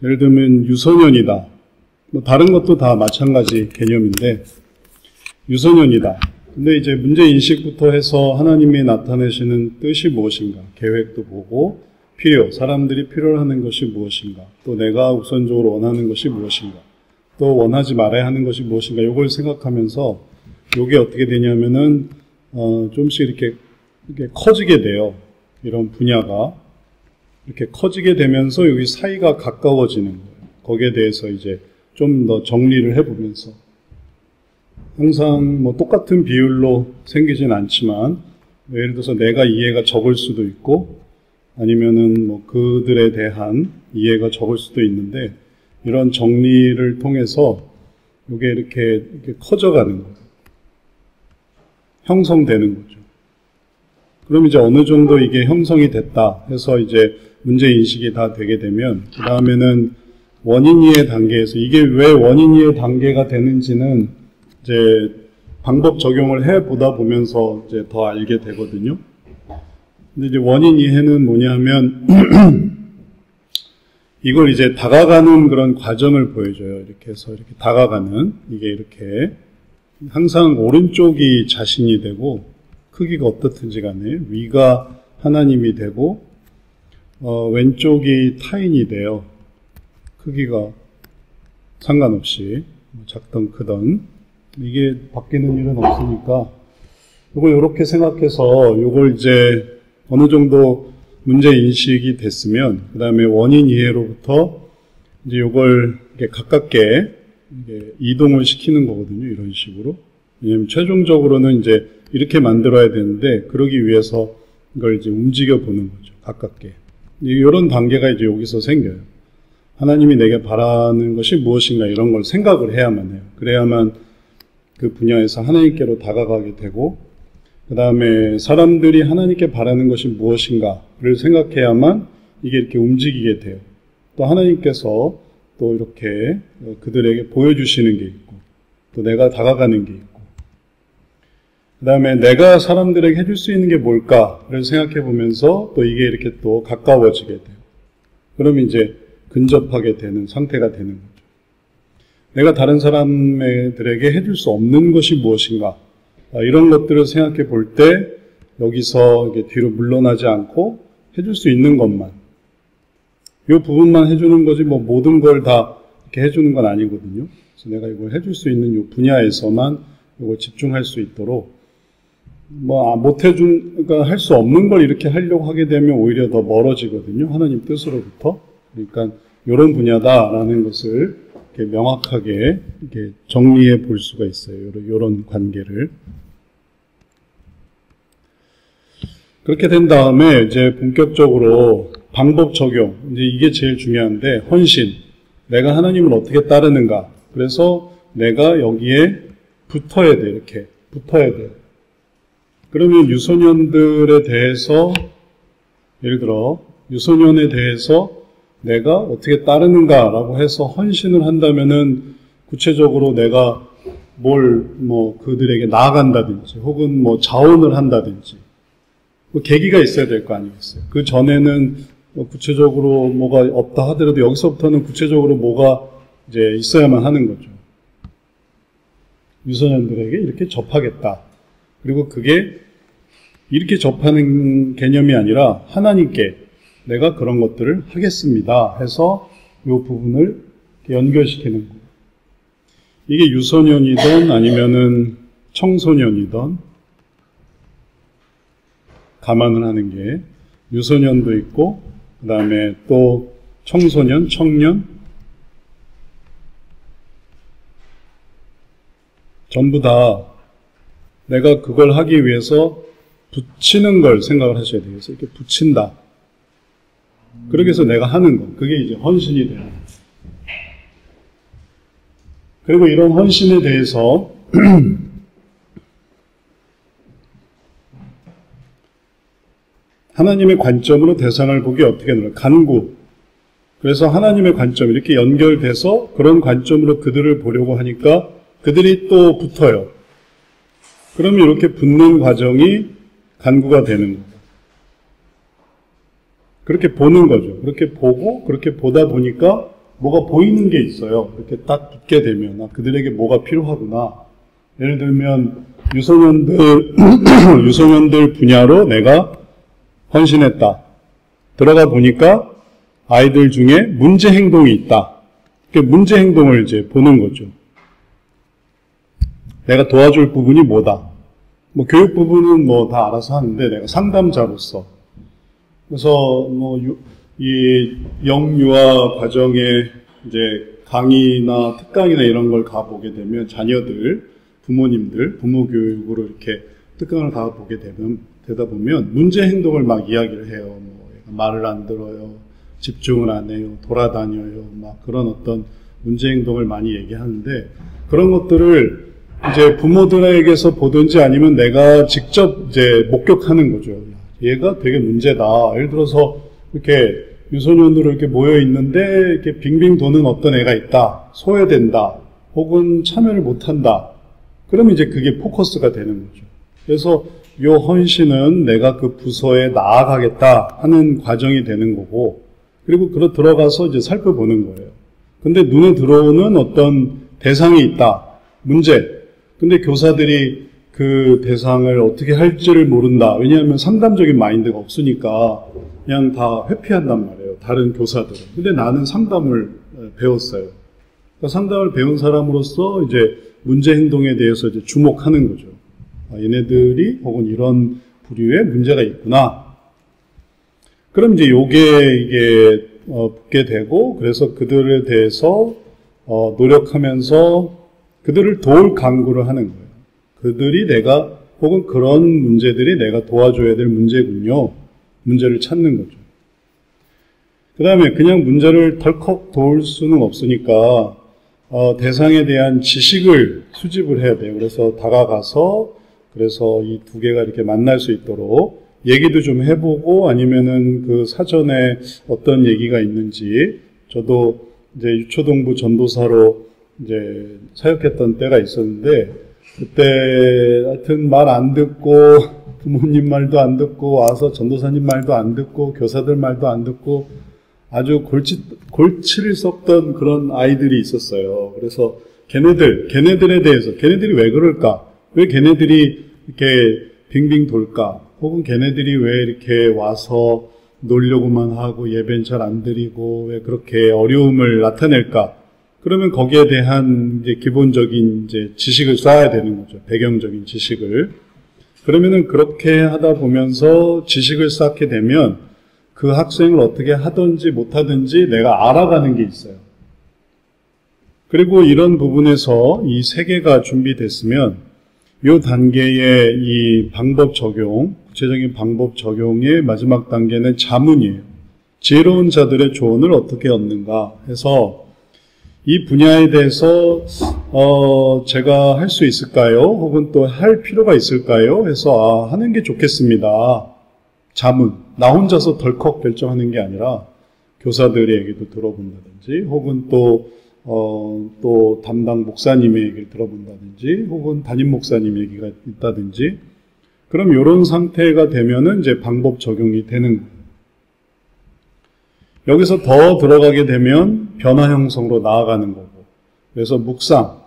예를 들면 유소년이다. 뭐 다른 것도 다 마찬가지 개념인데 유소년이다. 근데 이제 문제인식부터 해서 하나님이 나타내시는 뜻이 무엇인가, 계획도 보고 필요, 사람들이 필요로 하는 것이 무엇인가, 또 내가 우선적으로 원하는 것이 무엇인가, 또 원하지 말아야 하는 것이 무엇인가, 이걸 생각하면서 이게 어떻게 되냐면은 좀씩 이렇게 커지게 돼요. 이런 분야가 이렇게 커지게 되면서 여기 사이가 가까워지는 거예요. 거기에 대해서 이제 좀 더 정리를 해보면서 항상 뭐 똑같은 비율로 생기진 않지만 예를 들어서 내가 이해가 적을 수도 있고 아니면은 뭐 그들에 대한 이해가 적을 수도 있는데 이런 정리를 통해서 이게 이렇게 커져가는 거예요. 형성되는 거죠. 그럼 이제 어느 정도 이게 형성이 됐다 해서 이제 문제인식이 다 되게 되면 그 다음에는 원인이해 단계에서 이게 왜 원인이해 단계가 되는지는 이제 방법 적용을 해보다 보면서 이제 더 알게 되거든요. 근데 이제 원인 이해는 뭐냐면 이걸 이제 다가가는 그런 과정을 보여줘요. 이렇게 해서 이렇게 다가가는 이게 이렇게 항상 오른쪽이 자신이 되고 크기가 어떻든지 간에 위가 하나님이 되고 왼쪽이 타인이 돼요. 크기가 상관없이 작든 크든 이게 바뀌는 일은 없으니까 이걸 이렇게 생각해서 이걸 이제 어느 정도 문제 인식이 됐으면 그 다음에 원인 이해로부터 이제 이걸 이렇게 가깝게 이게 이동을 시키는 거거든요. 이런 식으로. 왜냐하면 최종적으로는 이제 이렇게 만들어야 되는데 그러기 위해서 이걸 이제 움직여 보는 거죠. 가깝게. 이런 단계가 이제 여기서 생겨요. 하나님이 내게 바라는 것이 무엇인가 이런 걸 생각을 해야만 해요. 그래야만 그 분야에서 하나님께로 다가가게 되고 그 다음에 사람들이 하나님께 바라는 것이 무엇인가를 생각해야만 이게 이렇게 움직이게 돼요. 또 하나님께서 또 이렇게 그들에게 보여주시는 게 있고 또 내가 다가가는 게 있고 그 다음에 내가 사람들에게 해줄 수 있는 게 뭘까를 생각해 보면서 또 이게 이렇게 또 가까워지게 돼요. 그러면 이제 근접하게 되는 상태가 되는 거죠. 내가 다른 사람들에게 해줄 수 없는 것이 무엇인가 이런 것들을 생각해 볼 때 여기서 이게 뒤로 물러나지 않고 해줄 수 있는 것만 이 부분만 해주는 거지 뭐 모든 걸 다 이렇게 해주는 건 아니거든요. 그래서 내가 이걸 해줄 수 있는 이 분야에서만 이걸 집중할 수 있도록 뭐 못 해준 그러니까 할 수 없는 걸 이렇게 하려고 하게 되면 오히려 더 멀어지거든요. 하나님 뜻으로부터. 그러니까 이런 분야다라는 것을 이렇게 명확하게 이렇게 정리해 볼 수가 있어요. 이런 관계를. 그렇게 된 다음에 이제 본격적으로 방법 적용. 이제 이게 제일 중요한데 헌신. 내가 하나님을 어떻게 따르는가. 그래서 내가 여기에 붙어야 돼. 이렇게 붙어야 돼. 그러면 유소년들에 대해서 예를 들어 유소년에 대해서 내가 어떻게 따르는가라고 해서 헌신을 한다면은 구체적으로 내가 뭘 뭐 그들에게 나아간다든지 혹은 뭐 자원을 한다든지 뭐 계기가 있어야 될 거 아니겠어요. 그 전에는 뭐 구체적으로 뭐가 없다 하더라도 여기서부터는 구체적으로 뭐가 이제 있어야만 하는 거죠. 유소년들에게 이렇게 접하겠다. 그리고 그게 이렇게 접하는 개념이 아니라 하나님께 내가 그런 것들을 하겠습니다 해서 이 부분을 연결시키는 거예요. 이게 유소년이든 아니면은 청소년이든 감안을 하는 게 유소년도 있고 그 다음에 또 청소년, 청년 전부 다 내가 그걸 하기 위해서 붙이는 걸 생각을 하셔야 돼요. 그래서 이렇게 붙인다. 그렇게 해서 내가 하는 거. 그게 이제 헌신이 돼요. 그리고 이런 헌신에 대해서 하나님의 관점으로 대상을 보기 어떻게 하는 간구. 그래서 하나님의 관점 이렇게 연결돼서 그런 관점으로 그들을 보려고 하니까 그들이 또 붙어요. 그러면 이렇게 붙는 과정이 간구가 되는 거예요. 그렇게 보는 거죠. 그렇게 보고 그렇게 보다 보니까 뭐가 보이는 게 있어요. 이렇게 딱 붙게 되면 아, 그들에게 뭐가 필요하구나. 예를 들면 유소년들 분야로 내가 헌신했다. 들어가 보니까 아이들 중에 문제 행동이 있다. 그 문제 행동을 이제 보는 거죠. 내가 도와줄 부분이 뭐다. 뭐 교육 부분은 뭐 다 알아서 하는데 내가 상담자로서 그래서 뭐 이 영유아 과정에 이제 강의나 특강이나 이런 걸 가보게 되면 자녀들, 부모님들, 부모 교육으로 이렇게 특강을 가보게 되다 보면 문제 행동을 막 이야기를 해요. 뭐 말을 안 들어요, 집중을 안 해요, 돌아다녀요, 막 그런 어떤 문제 행동을 많이 얘기하는데 그런 것들을 이제 부모들에게서 보든지 아니면 내가 직접 이제 목격하는 거죠. 얘가 되게 문제다. 예를 들어서 이렇게 유소년으로 이렇게 모여 있는데 이렇게 빙빙 도는 어떤 애가 있다. 소외된다. 혹은 참여를 못한다. 그러면 이제 그게 포커스가 되는 거죠. 그래서 요 헌신은 내가 그 부서에 나아가겠다 하는 과정이 되는 거고, 그리고 들어가서 이제 살펴보는 거예요. 근데 눈에 들어오는 어떤 대상이 있다. 문제. 근데 교사들이 그 대상을 어떻게 할지를 모른다. 왜냐하면 상담적인 마인드가 없으니까 그냥 다 회피한단 말이에요. 다른 교사들은. 근데 나는 상담을 배웠어요. 그러니까 상담을 배운 사람으로서 이제 문제 행동에 대해서 이제 주목하는 거죠. 아, 얘네들이 혹은 이런 부류의 문제가 있구나. 그럼 이제 이게 붙게 되고, 그래서 그들에 대해서 노력하면서 그들을 도울 강구를 하는 거예요. 그들이 내가 혹은 그런 문제들이 내가 도와줘야 될 문제군요. 문제를 찾는 거죠. 그 다음에 그냥 문제를 덜컥 도울 수는 없으니까 대상에 대한 지식을 수집을 해야 돼요. 그래서 다가가서 그래서 이 두 개가 이렇게 만날 수 있도록 얘기도 좀 해보고 아니면은 그 사전에 어떤 얘기가 있는지 저도 이제 유초동부 전도사로 이제 사역했던 때가 있었는데 그때 하여튼 말 안 듣고 부모님 말도 안 듣고 와서 전도사님 말도 안 듣고 교사들 말도 안 듣고 아주 골치를 썩던 그런 아이들이 있었어요. 그래서 걔네들에 대해서 걔네들이 왜 그럴까? 왜 걔네들이 이렇게 빙빙 돌까? 혹은 걔네들이 왜 이렇게 와서 놀려고만 하고 예배는 잘 안 드리고 왜 그렇게 어려움을 나타낼까? 그러면 거기에 대한 이제 기본적인 이제 지식을 쌓아야 되는 거죠. 배경적인 지식을. 그러면은 그렇게 하다 보면서 지식을 쌓게 되면 그 학생을 어떻게 하든지 못하든지 내가 알아가는 게 있어요. 그리고 이런 부분에서 이 세 개가 준비됐으면 이 단계의 이 방법 적용, 구체적인 방법 적용의 마지막 단계는 자문이에요. 지혜로운 자들의 조언을 어떻게 얻는가 해서 이 분야에 대해서 제가 할 수 있을까요? 혹은 또 할 필요가 있을까요? 해서 하는 게 좋겠습니다. 자문. 나 혼자서 덜컥 결정하는 게 아니라 교사들의 얘기도 들어본다든지 혹은 또 담당 목사님의 얘기를 들어본다든지 혹은 담임 목사님 얘기가 있다든지 그럼 이런 상태가 되면은 이제 방법 적용이 되는 거예요. 여기서 더 들어가게 되면 변화 형성으로 나아가는 거고 그래서 묵상,